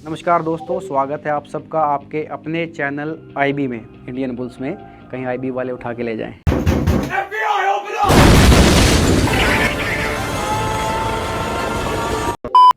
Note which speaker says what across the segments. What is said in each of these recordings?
Speaker 1: नमस्कार दोस्तों, स्वागत है आप सबका आपके अपने चैनल आईबी में, इंडियन बुल्स में। कहीं आईबी वाले उठा के ले जाएं।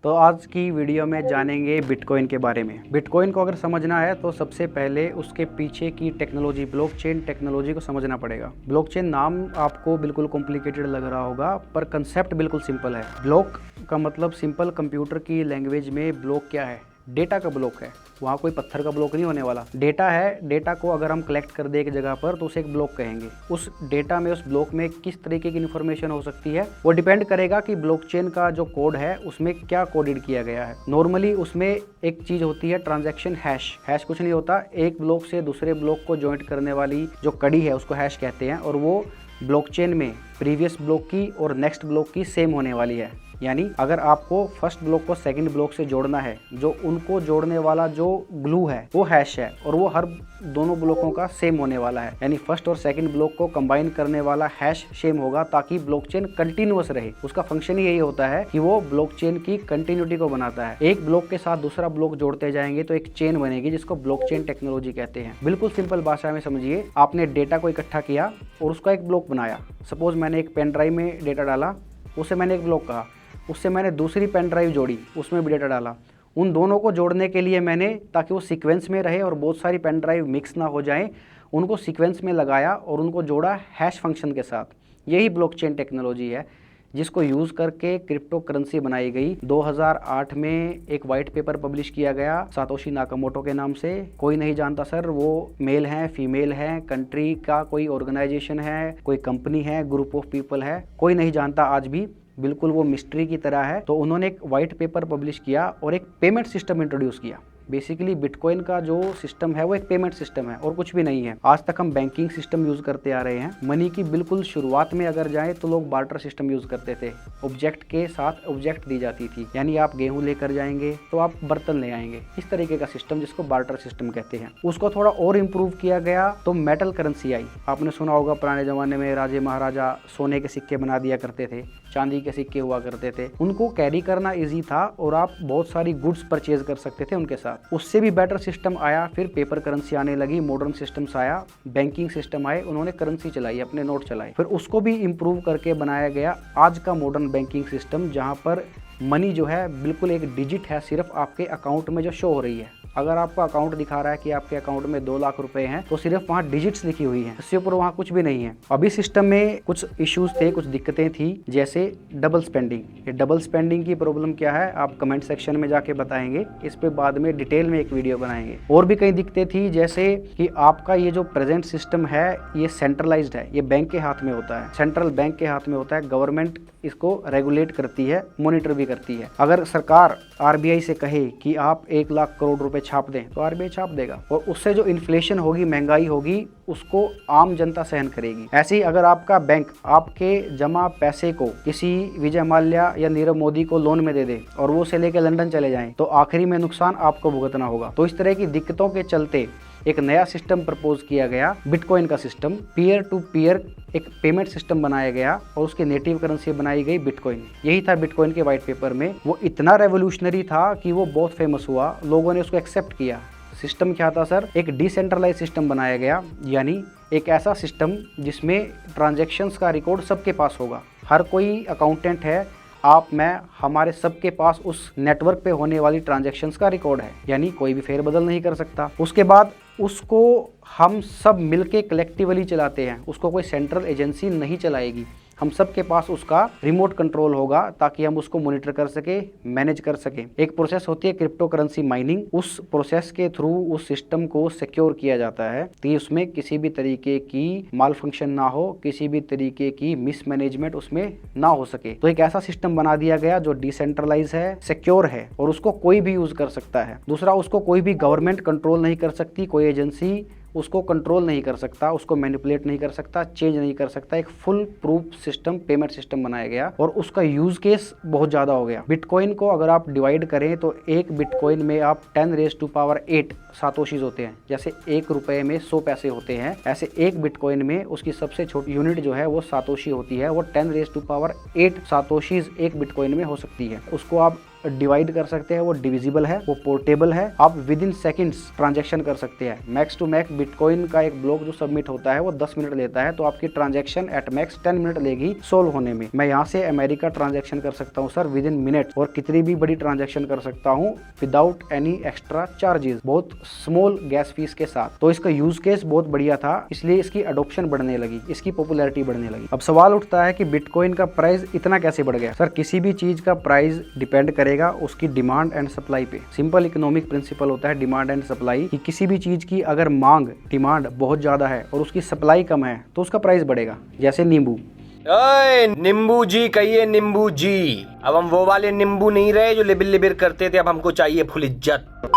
Speaker 1: तो आज की वीडियो में जानेंगे बिटकॉइन के बारे में। बिटकॉइन को अगर समझना है तो सबसे पहले उसके पीछे की टेक्नोलॉजी, ब्लॉकचेन टेक्नोलॉजी को समझना पड़ेगा। ब्लॉकचेन नाम आपको बिल्कुल कॉम्प्लिकेटेड लग रहा होगा, पर कंसेप्ट बिल्कुल सिंपल है। ब्लॉक का मतलब सिंपल कंप्यूटर की लैंग्वेज में ब्लॉक क्या है? डेटा का ब्लॉक है। वहाँ कोई पत्थर का ब्लॉक नहीं होने वाला। डेटा है, डेटा को अगर हम कलेक्ट कर दे एक जगह पर तो उसे एक ब्लॉक कहेंगे। उस डेटा में, उस ब्लॉक में किस तरीके की इन्फॉर्मेशन हो सकती है वो डिपेंड करेगा कि ब्लॉकचेन का जो कोड है उसमें क्या कोडेड किया गया है। नॉर्मली उसमें एक चीज होती है ट्रांजैक्शन हैश। हैश कुछ नहीं होता, एक ब्लॉक से दूसरे ब्लॉक को ज्वाइंट करने वाली जो कड़ी है उसको हैश कहते हैं, और वो ब्लॉकचेन में प्रीवियस ब्लॉक की और नेक्स्ट ब्लॉक की सेम होने वाली है। यानी अगर आपको फर्स्ट ब्लॉक को सेकंड ब्लॉक से जोड़ना है, जो उनको जोड़ने वाला जो ग्लू है वो हैश है, और वो हर दोनों ब्लॉकों का सेम होने वाला है। यानी फर्स्ट और सेकंड ब्लॉक को कंबाइन करने वाला हैश सेम होगा ताकि ब्लॉकचेन कंटिन्यूअस रहे। उसका फंक्शन ही यही होता है कि वो ब्लॉकचेन की कंटिन्यूटी को बनाता है। एक ब्लॉक के साथ दूसरा ब्लॉक जोड़ते जाएंगे तो एक चेन बनेगी, जिसको ब्लॉकचेन टेक्नोलॉजी कहते हैं। बिल्कुल सिंपल भाषा में समझिए, आपने डेटा को इकट्ठा किया और उसका एक ब्लॉक बनाया। सपोज मैंने एक पेन ड्राइव में डेटा डाला, उसे मैंने एक ब्लॉक कहा। उससे मैंने दूसरी पेन ड्राइव जोड़ी, उसमें भी डेटा डाला। उन दोनों को जोड़ने के लिए मैंने, ताकि वो सीक्वेंस में रहे और बहुत सारी पेन ड्राइव मिक्स ना हो जाएं, उनको सीक्वेंस में लगाया और उनको जोड़ा हैश फंक्शन के साथ। यही ब्लॉकचेन टेक्नोलॉजी है, जिसको यूज़ करके क्रिप्टो करेंसी बनाई गई। 2008 में एक वाइट पेपर पब्लिश किया गया सातोशी नाकामोटो के नाम से। कोई नहीं जानता सर वो मेल हैं, फीमेल हैं, कंट्री का कोई ऑर्गेनाइजेशन है, कोई कंपनी है, ग्रुप ऑफ पीपल है, कोई नहीं जानता आज भी। बिल्कुल वो मिस्ट्री की तरह है। तो उन्होंने एक वाइट पेपर पब्लिश किया और एक पेमेंट सिस्टम इंट्रोड्यूस किया। बेसिकली बिटकॉइन का जो सिस्टम है वो एक पेमेंट सिस्टम है और कुछ भी नहीं है। आज तक हम बैंकिंग सिस्टम यूज करते आ रहे हैं। मनी की बिल्कुल शुरुआत में अगर जाए तो लोग बार्टर सिस्टम यूज करते थे। ऑब्जेक्ट के साथ ऑब्जेक्ट दी जाती थी, यानी आप गेहूं लेकर जाएंगे तो आप बर्तन ले आएंगे। इस तरीके का सिस्टम, जिसको बार्टर सिस्टम कहते हैं। उसको थोड़ा और इम्प्रूव किया गया तो मेटल करेंसी आई। आपने सुना होगा पुराने जमाने में राजे महाराजा सोने के सिक्के बना दिया करते थे, चांदी के सिक्के हुआ करते थे। उनको कैरी करना ईजी था और आप बहुत सारी गुड्स परचेज कर सकते थे उनके साथ। उससे भी बेटर सिस्टम आया, फिर पेपर करेंसी आने लगी, मॉडर्न सिस्टम्स आया, बैंकिंग सिस्टम आए, उन्होंने करेंसी चलाई, अपने नोट चलाए। फिर उसको भी इम्प्रूव करके बनाया गया आज का मॉडर्न बैंकिंग सिस्टम, जहाँ पर मनी जो है बिल्कुल एक डिजिट है, सिर्फ आपके अकाउंट में जो शो हो रही है। अगर आपका अकाउंट दिखा रहा है कि आपके अकाउंट में 2 लाख रुपए हैं, तो सिर्फ वहाँ डिजिट्स लिखी हुई हैं, इससे ऊपर वहाँ कुछ भी नहीं है। अभी सिस्टम में कुछ इश्यूज थे, कुछ दिक्कतें थी, जैसे डबल स्पेंडिंग। ये डबल स्पेंडिंग की प्रॉब्लम क्या है आप कमेंट सेक्शन में जाके बताएंगे, इस पे बाद में डिटेल में एक वीडियो बनाएंगे। और भी कई दिक्कतें थी, जैसे कि आपका ये जो प्रेजेंट सिस्टम है ये सेंट्रलाइज्ड है, ये बैंक के हाथ में होता है, सेंट्रल बैंक के हाथ में होता है। गवर्नमेंट इसको रेगुलेट करती है, मॉनिटर भी करती है। अगर सरकार आरबीआई से कहे कि आप 1 लाख करोड़ रुपए छाप दें तो आरबीआई छाप देगा, और उससे जो इन्फ्लेशन होगी, महंगाई होगी, उसको आम जनता सहन करेगी। ऐसे ही अगर आपका बैंक आपके जमा पैसे को किसी विजय माल्या या नीरव मोदी को लोन में दे दे और वो उसे लेकर लंदन चले जाएं, तो आखिरी में नुकसान आपको भुगतना होगा। तो इस तरह की दिक्कतों के चलते एक नया सिस्टम प्रपोज किया गया, बिटकॉइन का सिस्टम। पीयर टू पीयर एक पेमेंट सिस्टम बनाया गया और उसकी नेटिव करेंसी बनाई गई बिटकॉइन। यही था बिटकॉइन के वाइट पेपर में। वो इतना रेवोल्यूशनरी था कि वो बहुत फेमस हुआ, लोगों ने उसको एक्सेप्ट किया। सिस्टम क्या था सर? एक डिसेंट्रलाइज सिस्टम बनाया गया, यानी एक ऐसा सिस्टम जिसमें ट्रांजैक्शंस का रिकॉर्ड सबके पास होगा। हर कोई अकाउंटेंट है, आप, मैं, हमारे सबके पास उस नेटवर्क पे होने वाली ट्रांजैक्शंस का रिकॉर्ड है, यानी कोई भी फेरबदल नहीं कर सकता। उसके बाद उसको हम सब मिलके कलेक्टिवली चलाते हैं, उसको कोई सेंट्रल एजेंसी नहीं चलाएगी। हम सब के पास उसका रिमोट कंट्रोल होगा ताकि हम उसको मॉनिटर कर सके, मैनेज कर सके। एक प्रोसेस होती है क्रिप्टो करेंसी माइनिंग, उस प्रोसेस के थ्रू उस सिस्टम को सिक्योर किया जाता है कि उसमें किसी भी तरीके की माल फंक्शन ना हो, किसी भी तरीके की मिसमैनेजमेंट उसमें ना हो सके। तो एक ऐसा सिस्टम बना दिया गया जो डिसेंट्रलाइज है, सिक्योर है और उसको कोई भी यूज कर सकता है। दूसरा, उसको कोई भी गवर्नमेंट कंट्रोल नहीं कर सकती, कोई एजेंसी उसको कंट्रोल नहीं कर सकता, उसको मैनिपुलेट नहीं कर सकता, चेंज नहीं कर सकता। एक full proof system, payment system बनाया गया और उसका यूज केस बहुत ज़्यादा हो गया। बिटकॉइन को अगर आप डिवाइड करें तो एक बिटकॉइन में आप 10⁸ सातोशीज होते हैं। जैसे 1 रुपए में 100 पैसे होते हैं, ऐसे एक बिटकॉइन में उसकी सबसे छोटी यूनिट जो है वो सातोशी होती है। वो 10⁸ सातोशीज एक बिटकॉइन में हो सकती है। उसको आप डिवाइड कर सकते हैं, वो डिविजिबल है, वो पोर्टेबल है, आप विद इन सेकेंड्स ट्रांजैक्शन कर सकते हैं। मैक्स टू मैक्स बिटकॉइन का एक ब्लॉक जो सबमिट होता है वो 10 मिनट लेता है, तो आपकी ट्रांजैक्शन एट मैक्स 10 मिनट लेगी सोल्व होने में। मैं यहाँ से अमेरिका ट्रांजैक्शन कर सकता हूँ सर विद इन मिनट, और कितनी भी बड़ी ट्रांजैक्शन कर सकता हूँ विदाउट एनी एक्स्ट्रा चार्जेस, बहुत स्मॉल गैस फीस के साथ। तो इसका यूज केस बहुत बढ़िया था, इसलिए इसकी अडोप्शन बढ़ने लगी, इसकी पॉपुलैरिटी बढ़ने लगी। अब सवाल उठता है कि बिटकॉइन का प्राइस इतना कैसे बढ़ गया। सर किसी भी चीज का प्राइस डिपेंड करेगा उसकी डिमांड एंड सप्लाई पे। सिंपल इकोनॉमिक प्रिंसिपल होता है डिमांड एंड सप्लाई, कि किसी भी चीज की अगर मांग, डिमांड बहुत ज्यादा है और उसकी सप्लाई कम है तो उसका प्राइस बढ़ेगा। जैसे नींबू,
Speaker 2: नींबू जी कहिए, नींबू जी। अब हम वो वाले नींबू नहीं रहे जो लिबिर लिबिर करते थे, अब हमको चाहिए फुल इज्जत।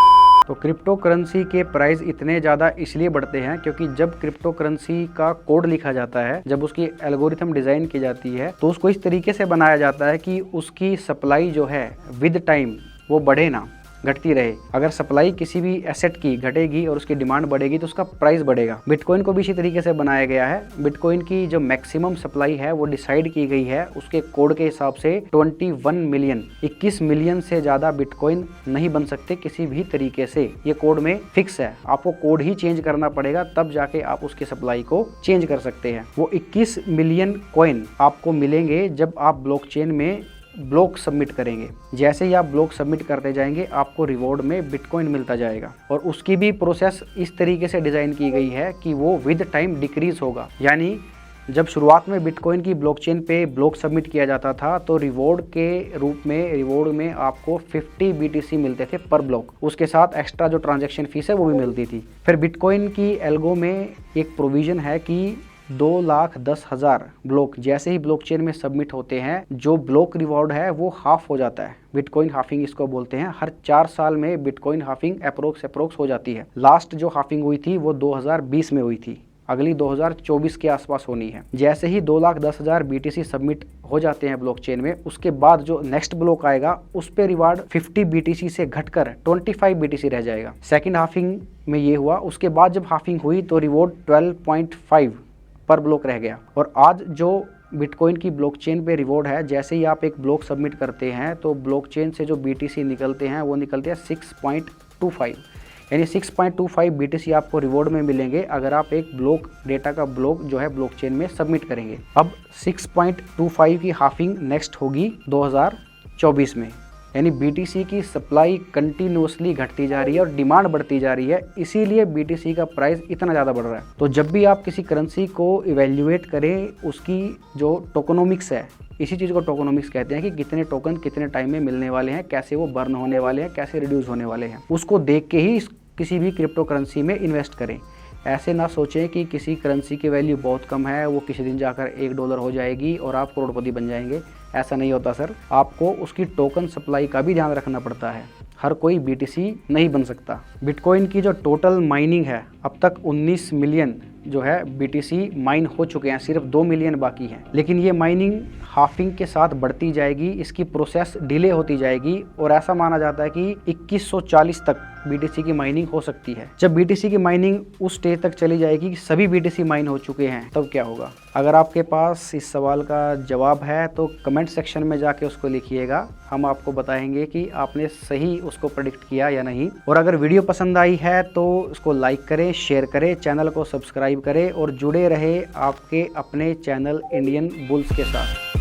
Speaker 1: तो क्रिप्टो करेंसी के प्राइस इतने ज़्यादा इसलिए बढ़ते हैं क्योंकि जब क्रिप्टो करेंसी का कोड लिखा जाता है, जब उसकी एल्गोरिथम डिज़ाइन की जाती है, तो उसको इस तरीके से बनाया जाता है कि उसकी सप्लाई जो है विद टाइम वो बढ़े ना, घटती रहे। अगर सप्लाई किसी भी एसेट की घटेगी और उसकी डिमांड बढ़ेगी तो उसका प्राइस बढ़ेगा। बिटकॉइन को भी इसी तरीके से बनाया गया है। बिटकॉइन की जो मैक्सिमम सप्लाई है वो डिसाइड की गई है उसके कोड के हिसाब से 21 मिलियन से ज़्यादा बिटकॉइन नहीं बन सकते किसी भी तरीके से। ये कोड में फिक्स है, आपको कोड ही चेंज करना पड़ेगा, तब जाके आप उसकी सप्लाई को चेंज कर सकते हैं। वो 21 मिलियन कॉइन आपको मिलेंगे जब आप ब्लॉकचेन में ब्लॉक सबमिट करेंगे। जैसे ही आप ब्लॉक सबमिट करते जाएंगे आपको रिवॉर्ड में बिटकॉइन मिलता जाएगा, और उसकी भी प्रोसेस इस तरीके से डिज़ाइन की गई है कि वो विद टाइम डिक्रीज होगा। यानी जब शुरुआत में बिटकॉइन की ब्लॉकचेन पे ब्लॉक सबमिट किया जाता था तो रिवॉर्ड में आपको 50 BTC मिलते थे पर ब्लॉक, उसके साथ एक्स्ट्रा जो ट्रांजैक्शन फीस है वो भी मिलती थी। फिर बिटकॉइन की एल्गो में एक प्रोविज़न है कि 2,10,000 ब्लॉक जैसे ही ब्लॉकचेन में सबमिट होते हैं, जो ब्लॉक रिवॉर्ड है वो हाफ हो जाता है। बिटकॉइन हाफिंग इसको बोलते हैं। हर 4 साल में बिटकॉइन हाफिंग अप्रोक्स हो जाती है। लास्ट जो हाफिंग हुई थी वो 2020 में हुई थी, अगली 2024 के आसपास होनी है। जैसे ही 2,10,000 BTC सबमिट हो जाते हैं ब्लॉकचेन में, उसके बाद जो नेक्स्ट ब्लॉक आएगा उस पे रिवार्ड 50 BTC से घटकर 25 BTC रह जाएगा। सेकंड हाफिंग में ये हुआ। उसके बाद जब हाफिंग हुई तो रिवॉर्ड 12.5 पर ब्लॉक रह गया। और आज जो बिटकॉइन की ब्लॉकचेन पे रिवॉर्ड है, जैसे ही आप एक ब्लॉक सबमिट करते हैं तो ब्लॉकचेन से जो BTC निकलते हैं वो निकलते हैं 6.25, यानी 6.25 BTC आपको रिवॉर्ड में मिलेंगे अगर आप एक ब्लॉक डेटा का ब्लॉक जो है ब्लॉकचेन में सबमिट करेंगे। अब 6.25 की हाफिंग नेक्स्ट होगी 2024 में, यानी BTC की सप्लाई कंटिन्यूसली घटती जा रही है और डिमांड बढ़ती जा रही है, इसीलिए BTC का प्राइस इतना ज़्यादा बढ़ रहा है। तो जब भी आप किसी करेंसी को इवेल्युएट करें, उसकी जो टोकनोमिक्स है, इसी चीज़ को टोकनोमिक्स कहते हैं कि कितने टोकन कितने टाइम में मिलने वाले हैं, कैसे वो बर्न होने वाले हैं, कैसे रिड्यूस होने वाले हैं, उसको देख के ही किसी भी क्रिप्टो करेंसी में इन्वेस्ट करें। ऐसे ना सोचें कि किसी करेंसी की वैल्यू बहुत कम है, वो किसी दिन जाकर $1 हो जाएगी और आप करोड़पति बन जाएंगे। ऐसा नहीं होता सर, आपको उसकी टोकन सप्लाई का भी ध्यान रखना पड़ता है। हर कोई BTC नहीं बन सकता। बिटकॉइन की जो टोटल माइनिंग है, अब तक 19 मिलियन जो है BTC माइन हो चुके हैं, सिर्फ 2 मिलियन बाकी हैं। लेकिन ये माइनिंग हाफिंग के साथ बढ़ती जाएगी, इसकी प्रोसेस डिले होती जाएगी और ऐसा माना जाता है कि 2140 तक BTC की माइनिंग हो सकती है। जब BTC की माइनिंग उस स्टेज तक चली जाएगी कि सभी BTC माइन हो चुके हैं, तब क्या होगा? अगर आपके पास इस सवाल का जवाब है तो कमेंट सेक्शन में जाके उसको लिखिएगा, हम आपको बताएंगे कि आपने सही उसको प्रेडिक्ट किया या नहीं। और अगर वीडियो पसंद आई है तो उसको लाइक करें, शेयर करें, चैनल को सब्सक्राइब करें और जुड़े रहे आपके अपने चैनल इंडियन बुल्स के साथ।